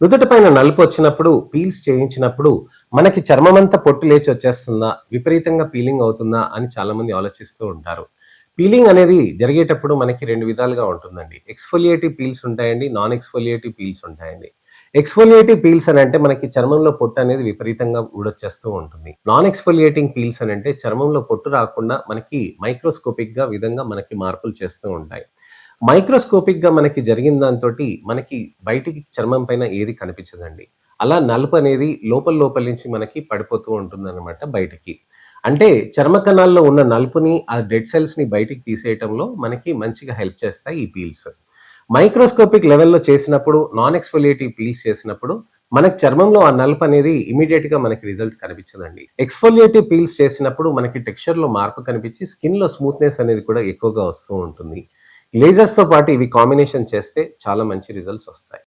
నుదుటి పైన నలుపు వచ్చినప్పుడు పీల్స్ చేయించినప్పుడు మనకి చర్మమంతా పొట్టు లేచి వచ్చేస్తుందా, విపరీతంగా పీలింగ్ అవుతుందా అని చాలా మంది ఆలోచిస్తూ ఉంటారు. పీలింగ్ అనేది జరిగేటప్పుడు మనకి 2 విధాలుగా ఉంటుందండి. ఎక్స్‌ఫోలియేటివ్ పీల్స్ ఉంటాయండి. నాన్ ఎక్స్‌ఫోలియేటివ్ పీల్స్ ఉంటాయండి. ఎక్స్‌ఫోలియేటివ్ పీల్స్ అనంటే మనకి చర్మంలో పొట్టు అనేది విపరీతంగా ఊడొచ్చేస్తూ ఉంటుంది. నాన్ ఎక్స్‌ఫోలియేటింగ్ పీల్స్ అనంటే చర్మంలో పొట్టు రాకుండా మనకి మైక్రోస్కోపిక్‌గా విధంగా మనకి మార్పులు చేస్తూ ఉంటాయి. మైక్రోస్కోపిక్‌గా మనకి జరిగిన దాంతోటి మనకి బయటికి చర్మం పైన ఏది కనిపించదండి. అలా నలుపనేది లోపల లోపల నుంచి మనకి పడిపోతూ ఉంటుందనమాట బయటికి. అంటే చర్మ కణాల్లో ఉన్న నలుపుని, ఆ డెడ్ సెల్స్‌ని బయటికి తీసేయటంలో మనకి మంచిగా హెల్ప్ చేస్తాయి ఈ పీల్స్. మైక్రోస్కోపిక్ లెవెల్‌లో చేసినప్పుడు, నాన్ ఎక్స్‌ఫోలియేటివ్ పీల్స్ చేసినప్పుడు మనకి చర్మంలో ఆ నలుపనేది ఇమ్మీడియేట్‌గా మనకి రిజల్ట్ కనిపించదండి. ఎక్స్‌ఫోలియేటివ్ పీల్స్ చేసినప్పుడు మనకి టెక్స్చర్‌లో మార్పు కనిపించి స్కిన్‌లో స్మూత్‌నెస్ అనేది కూడా ఎక్కువగా వస్తూ ఉంటుంది. లేజర్స్‌తో పాటు ఇవి కాంబినేషన్ చేస్తే చాలా మంచి రిజల్ట్స్ వస్తాయి.